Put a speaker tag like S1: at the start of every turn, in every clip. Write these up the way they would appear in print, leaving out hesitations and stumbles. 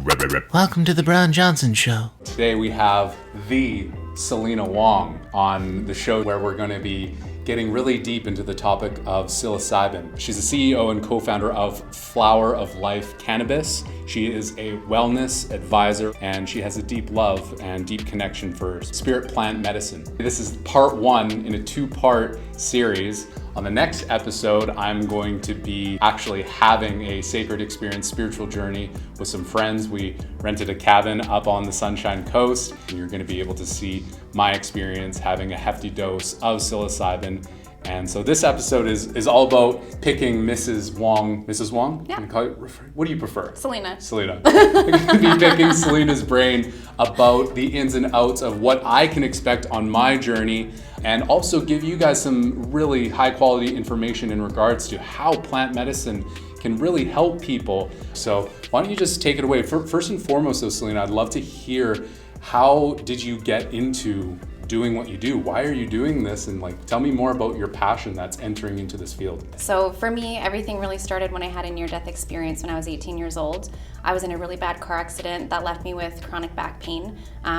S1: Welcome to the Brown Johnson Show.
S2: Today we have the Selena Wong on the show where we're going to be getting really deep into the topic of psilocybin. She's the CEO and co-founder of Flower of Life Cannabis. She is a wellness advisor and she has a deep love and deep connection for spirit plant medicine. This is part one in a two-part series. On the next episode, I'm going to be actually having a sacred experience, spiritual journey with some friends. We rented a cabin up on the Sunshine Coast, and you're going to be able to see my experience having a hefty dose of psilocybin. And so this episode is all about picking Mrs. Wong. Mrs. Wong?
S3: Yeah.
S2: Can I call you, what do you prefer?
S3: Selena.
S2: Selena. I'm going to be picking Selena's brain about the ins and outs of what I can expect on my journey, and also give you guys some really high quality information in regards to how plant medicine can really help people. So why don't you just take it away? First and foremost though, Selena, I'd love to hear, how did you get into doing what you do? Why are you doing this? And tell me more about your passion that's entering into this field.
S3: So for me, everything really started when I had a near-death experience when I was 18 years old. I was in a really bad car accident that left me with chronic back pain.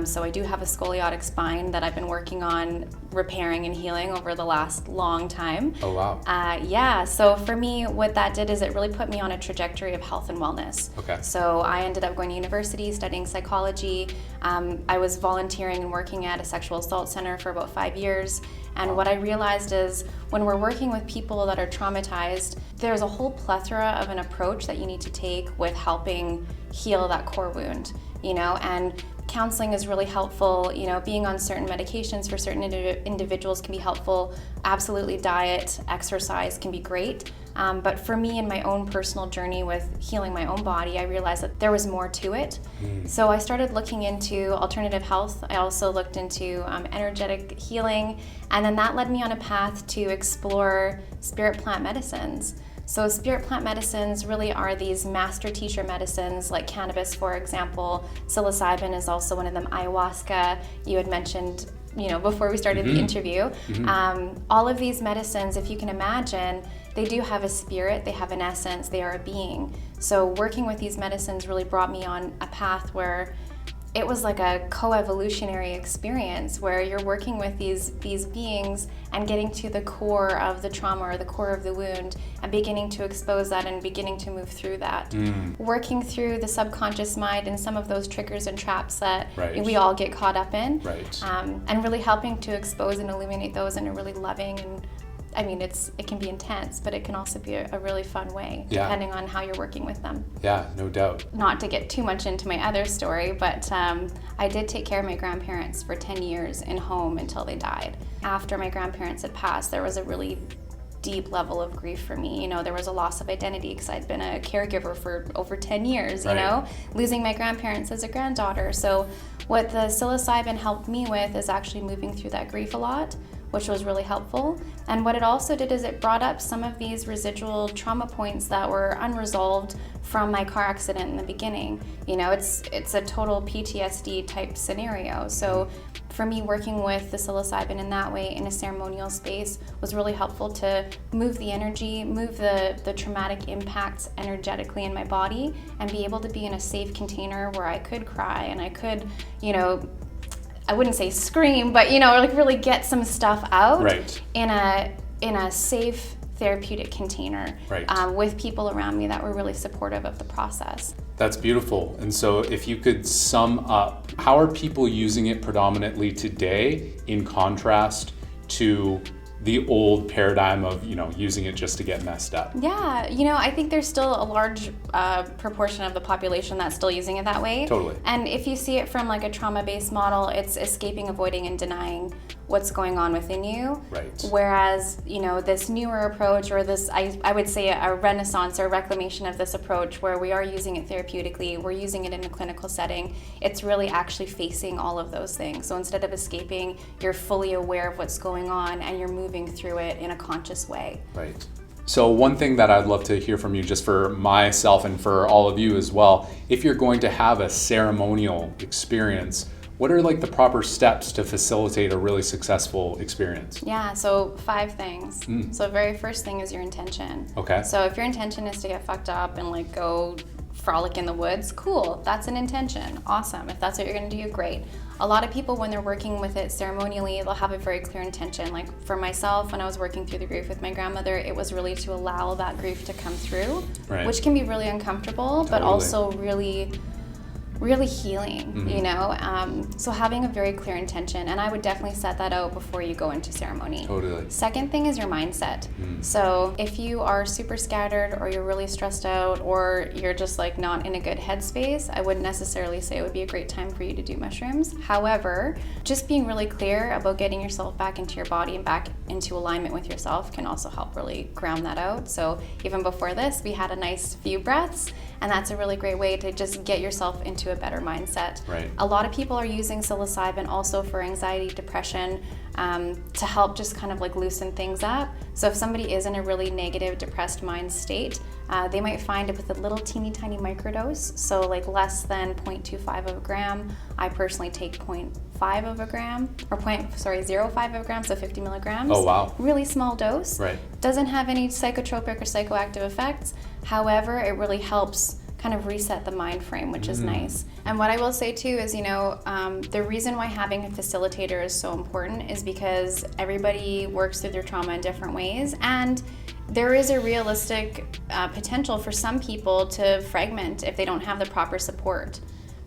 S3: So I do have a scoliotic spine that I've been working on repairing and healing over the last long time.
S2: Oh, wow.
S3: Yeah, so for me, what that did is it really put me on a trajectory of health and wellness.
S2: Okay.
S3: So I ended up going to university, studying psychology. I was volunteering and working at a sexual assault center for about 5 years. And what I realized is when we're working with people that are traumatized, there's a whole plethora of an approach that you need to take with helping heal that core wound, and counseling is really helpful. Being on certain medications for certain individuals can be helpful. Absolutely, diet, exercise can be great. But for me, in my own personal journey with healing my own body, I realized that there was more to it. So I started looking into alternative health. I also looked into energetic healing, and then that led me on a path to explore spirit plant medicines. So spirit plant medicines really are these master teacher medicines like cannabis, for example. Psilocybin is also one of them. Ayahuasca, you had mentioned, before we started the interview. All of these medicines, if you can imagine, they do have a spirit, they have an essence, they are a being. So working with these medicines really brought me on a path where it was like a co-evolutionary experience where you're working with these beings and getting to the core of the trauma or the core of the wound and beginning to expose that and beginning to move through that. Working through the subconscious mind and some of those triggers and traps that we all get caught up in. And really helping to expose and illuminate those in a really loving and it can be intense, but it can also be a really fun way, depending on how you're working with them.
S2: Yeah, no doubt.
S3: Not to get too much into my other story, but I did take care of my grandparents for 10 years in home until they died. After my grandparents had passed, there was a really deep level of grief for me. There was a loss of identity because I'd been a caregiver for over 10 years, losing my grandparents as a granddaughter. So what the psilocybin helped me with is actually moving through that grief a lot, which was really helpful. And what it also did is it brought up some of these residual trauma points that were unresolved from my car accident in the beginning. It's a total PTSD type scenario. So for me, working with the psilocybin in that way in a ceremonial space was really helpful to move the energy, move the traumatic impacts energetically in my body, and be able to be in a safe container where I could cry and I could, I wouldn't say scream, but really get some stuff out in a safe therapeutic container with people around me that were really supportive of the process.
S2: That's beautiful. And so if you could sum up, how are people using it predominantly today in contrast to the old paradigm of, using it just to get messed up?
S3: Yeah, I think there's still a large proportion of the population that's still using it that way.
S2: Totally.
S3: And if you see it from like a trauma-based model, it's escaping, avoiding, and denying what's going on within you. Whereas, this newer approach, or this, I would say a renaissance or reclamation of this approach where we are using it therapeutically, we're using it in a clinical setting, it's really actually facing all of those things. So instead of escaping, you're fully aware of what's going on and you're moving through it in a conscious way.
S2: So one thing that I'd love to hear from you, just for myself and for all of you as well, if you're going to have a ceremonial experience, what are the proper steps to facilitate a really successful experience?
S3: Yeah, so 5 things. So the very first thing is your intention.
S2: Okay.
S3: So if your intention is to get fucked up and go frolic in the woods, cool, that's an intention, awesome. If that's what you're gonna do, great. A lot of people, when they're working with it ceremonially, they'll have a very clear intention. Like for myself, when I was working through the grief with my grandmother, it was really to allow that grief to come through,
S2: right.
S3: which can be really uncomfortable, but also really healing, you know? So having a very clear intention, and I would definitely set that out before you go into ceremony.
S2: Totally.
S3: Second thing is your mindset. So if you are super scattered or you're really stressed out or you're just like not in a good headspace, I wouldn't necessarily say it would be a great time for you to do mushrooms. However, just being really clear about getting yourself back into your body and back into alignment with yourself can also help really ground that out. So even before this, we had a nice few breaths, and that's a really great way to just get yourself into a better mindset.
S2: Right.
S3: A lot of people are using psilocybin also for anxiety, depression, to help just kind of like loosen things up. So if somebody is in a really negative, depressed mind state, they might find it with a little teeny tiny microdose, so like less than 0.25 of a gram. I personally take 0.5 of a gram, or 0.05 of a gram, so 50 milligrams.
S2: Oh, wow.
S3: Really small dose.
S2: Right.
S3: Doesn't have any psychotropic or psychoactive effects. However, it really helps kind of reset the mind frame, which is nice. And what I will say too is, you know, the reason why having a facilitator is so important is because everybody works through their trauma in different ways, and there is a realistic potential for some people to fragment if they don't have the proper support.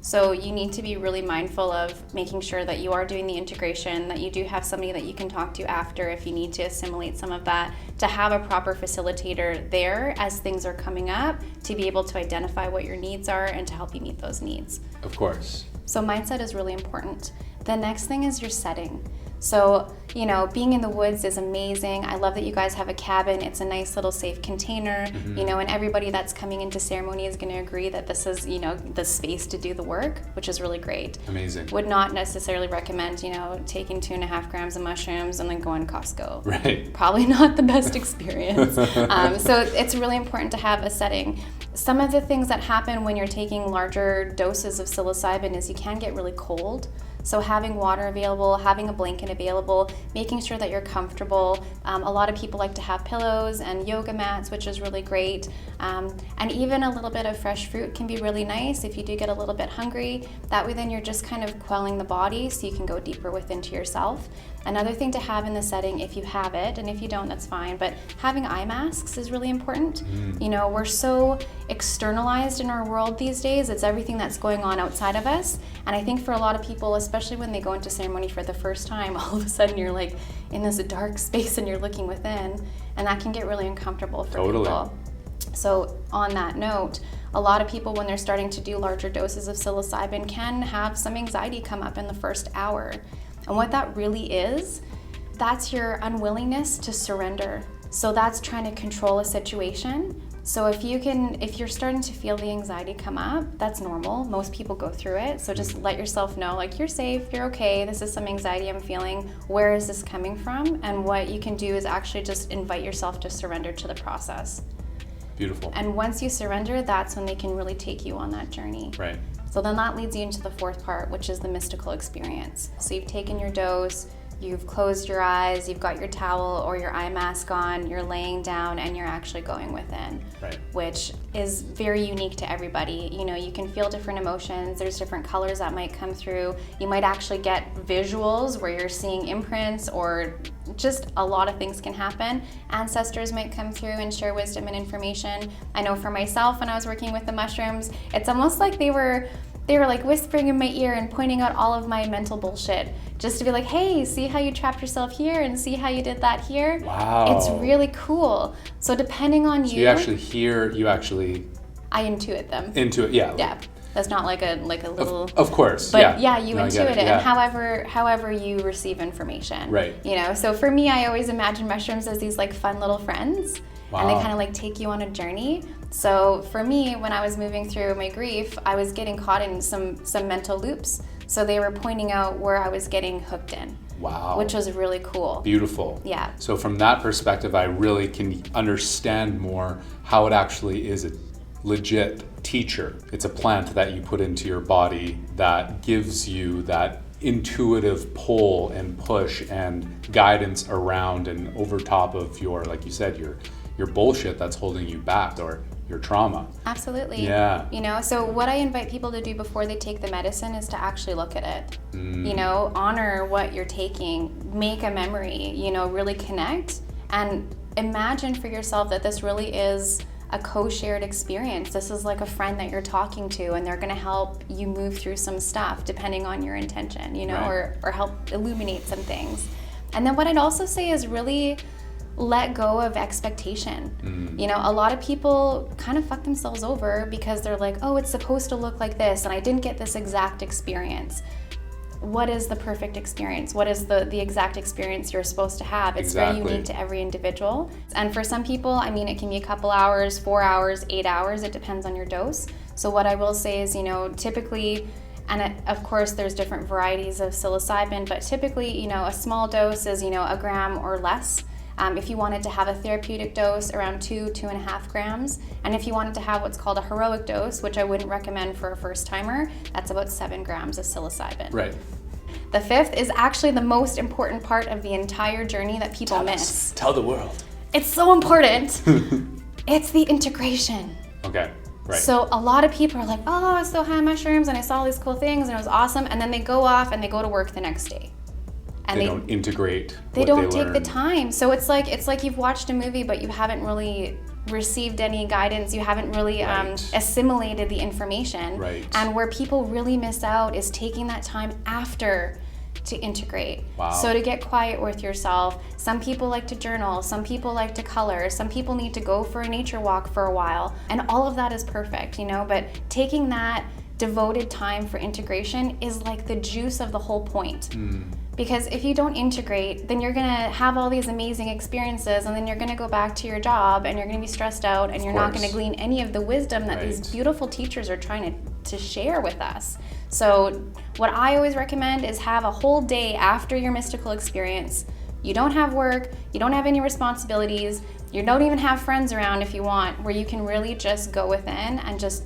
S3: So you need to be really mindful of making sure that you are doing the integration, that you do have somebody that you can talk to after if you need to assimilate some of that, to have a proper facilitator there as things are coming up, to be able to identify what your needs are and to help you meet those needs.
S2: Of course.
S3: So mindset is really important. The next thing is your setting. So, you know, being in the woods is amazing. I love that you guys have a cabin. It's a nice little safe container, you know, and everybody that's coming into ceremony is going to agree that this is, you know, the space to do the work, which is really great.
S2: Amazing.
S3: Would not necessarily recommend, you know, taking 2.5 grams of mushrooms and then going to Costco.
S2: Right.
S3: Probably not the best experience. So it's really important to have a setting. Some of the things that happen when you're taking larger doses of psilocybin is you can get really cold. So having water available, having a blanket available, making sure that you're comfortable. A lot of people like to have pillows and yoga mats, which is really great. And even a little bit of fresh fruit can be really nice if you do get a little bit hungry. That way then you're just kind of quelling the body so you can go deeper within to yourself. Another thing to have in the setting, if you have it, and if you don't, that's fine, but having eye masks is really important. You know, we're so externalized in our world these days. It's everything that's going on outside of us. And I think for a lot of people, especially when they go into ceremony for the first time, all of a sudden you're like in this dark space and you're looking within, and that can get really uncomfortable for people. So on that note, a lot of people, when they're starting to do larger doses of psilocybin, can have some anxiety come up in the first hour. And what that really is, that's your unwillingness to surrender. So that's trying to control a situation. So if you're starting to feel the anxiety come up, that's normal. Most people go through it. So just let yourself know, like, you're safe, you're okay, this is some anxiety I'm feeling. Where is this coming from? And what you can do is actually just invite yourself to surrender to the process.
S2: Beautiful.
S3: And once you surrender, that's when they can really take you on that journey.
S2: Right.
S3: So then that leads you into the fourth part, which is the mystical experience. So you've taken your dose, you've closed your eyes, you've got your towel or your eye mask on, you're laying down, and you're actually going within,
S2: right,
S3: which is very unique to everybody. You know, you can feel different emotions, there's different colors that might come through. You might actually get visuals where you're seeing imprints, or just a lot of things can happen. Ancestors might come through and share wisdom and information. I know for myself, when I was working with the mushrooms, it's almost like they were like whispering in my ear and pointing out all of my mental bullshit, just to be like, hey, see how you trapped yourself here and see how you did that here?
S2: Wow.
S3: It's really cool. So depending on
S2: you actually hear,
S3: I intuit them.
S2: Intuit, yeah.
S3: Yeah. That's not like a little...
S2: Of course,
S3: but
S2: yeah.
S3: You
S2: No,
S3: intuit it,
S2: yeah.
S3: and however you receive information.
S2: Right.
S3: You know, so for me, I always imagine mushrooms as these like fun little friends.
S2: Wow.
S3: And they kind of like take you on a journey. So for me, when I was moving through my grief, I was getting caught in some mental loops. So they were pointing out where I was getting hooked in.
S2: Wow.
S3: Which was really cool.
S2: Beautiful.
S3: Yeah.
S2: So from that perspective, I really can understand more how it actually is a legit teacher. It's a plant that you put into your body that gives you that intuitive pull and push and guidance around and over top of your, like you said, your bullshit that's holding you back, or your trauma.
S3: Absolutely.
S2: Yeah.
S3: You know, so what I invite people to do before they take the medicine is to actually look at it. You know, honor what you're taking, make a memory, you know, really connect, and imagine for yourself that this really is a co-shared experience. This is like a friend that you're talking to, and they're going to help you move through some stuff depending on your intention, you know,
S2: Right.
S3: or help illuminate some things. And then what I'd also say is really let go of expectation. You know, a lot of people kind of fuck themselves over because they're like, oh, it's supposed to look like this, and I didn't get this exact experience. What is the perfect experience? What is the exact experience you're supposed to have? It's very unique to every individual. And for some people, I mean, it can be a couple hours, 4 hours, 8 hours. It depends on your dose. So what I will say is, you know, typically, of course, there's different varieties of psilocybin, but typically, you know, a small dose is, you know, 1 gram or less. If you wanted to have a therapeutic dose, around 2.5 grams. And if you wanted to have what's called a heroic dose, which I wouldn't recommend for a first timer, that's about 7 grams of psilocybin.
S2: Right.
S3: The fifth is actually the most important part of the entire journey that people miss.
S2: Tell the world.
S3: It's so important. It's the integration.
S2: Okay. Right.
S3: So a lot of people are like, oh, I was so high on mushrooms and I saw all these cool things and it was awesome. And then they go off and they go to work the next day. And
S2: they don't integrate.
S3: They don't take the time. So it's like you've watched a movie, but you haven't really received any guidance. You haven't really assimilated the information.
S2: Right.
S3: And where people really miss out is taking that time after to integrate.
S2: Wow.
S3: So to get quiet with yourself. Some people like to journal. Some people like to color. Some people need to go for a nature walk for a while. And all of that is perfect, you know, but taking that devoted time for integration is like the juice of the whole point. Because if you don't integrate, then you're gonna have all these amazing experiences, and then you're gonna go back to your job and you're gonna be stressed out, and you're not gonna glean any of the wisdom that these beautiful teachers are trying to share with us. So what I always recommend is have a whole day after your mystical experience. You don't have work, you don't have any responsibilities, you don't even have friends around if you want, where you can really just go within and just,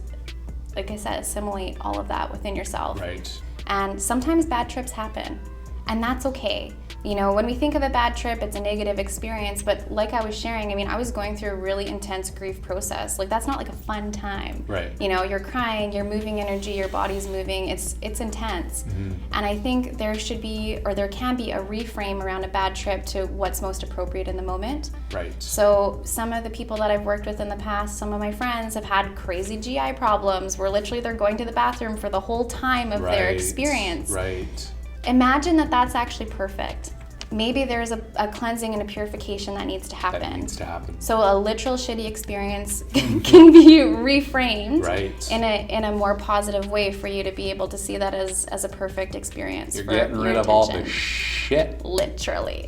S3: like I said, assimilate all of that within yourself.
S2: Right.
S3: And sometimes bad trips happen. And that's okay. You know, when we think of a bad trip, it's a negative experience, but like I was sharing, I mean, I was going through a really intense grief process. Like, that's not like a fun time.
S2: Right.
S3: You know, you're crying, you're moving energy, your body's moving, it's intense. And I think there should be, or there can be, a reframe around a bad trip to what's most appropriate in the moment.
S2: Right.
S3: So some of the people that I've worked with in the past, some of my friends have had crazy GI problems where literally they're going to the bathroom for the whole time of their experience.
S2: Right.
S3: Imagine that that's actually perfect. Maybe there's a cleansing and a purification that needs to happen.
S2: That needs to happen.
S3: So a literal shitty experience can be reframed in a more positive way for you to be able to see that as a perfect experience.
S2: You're
S3: for
S2: getting
S3: your
S2: rid of
S3: intention.
S2: all the shit.
S3: Literally.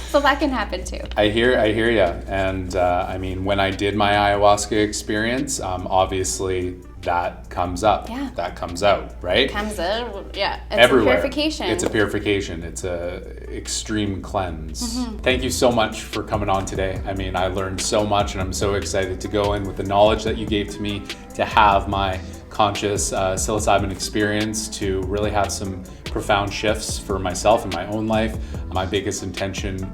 S3: So that can happen too.
S2: I hear you. And I mean, when I did my ayahuasca experience, obviously that comes up.
S3: Yeah.
S2: That comes out, right?
S3: Comes out, yeah. It's
S2: Everywhere.
S3: a purification.
S2: It's a purification. It's a extreme cleanse. Thank you so much for coming on today. I mean, I learned so much, and I'm so excited to go in with the knowledge that you gave to me to have my conscious psilocybin experience, to really have some profound shifts for myself in my own life. My biggest intention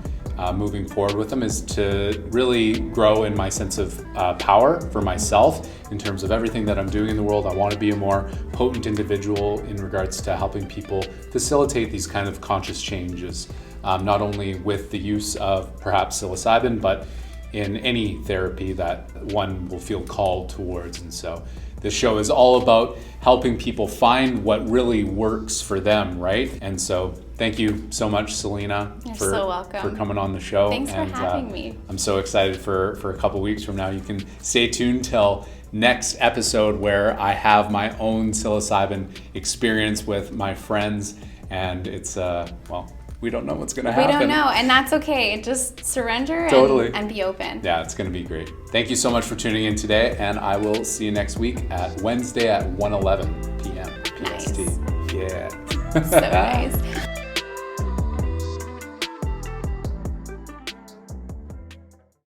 S2: moving forward with them is to really grow in my sense of power for myself in terms of everything that I'm doing in the world. I want to be a more potent individual in regards to helping people facilitate these kind of conscious changes, not only with the use of perhaps psilocybin, but in any therapy that one will feel called towards. And so this show is all about helping people find what really works for them, right? And so thank you so much, Selena,
S3: You're so welcome.
S2: for coming on the show.
S3: Thanks for having me.
S2: I'm so excited for a couple weeks from now. You can stay tuned till next episode, where I have my own psilocybin experience with my friends. And it's, we don't know what's going to happen.
S3: We don't know, and that's okay. Just surrender and be open.
S2: Yeah, it's going to be great. Thank you so much for tuning in today, and I will see you next week at Wednesday at 1:11 p.m. PST.
S3: Nice.
S2: Yeah.
S3: So nice.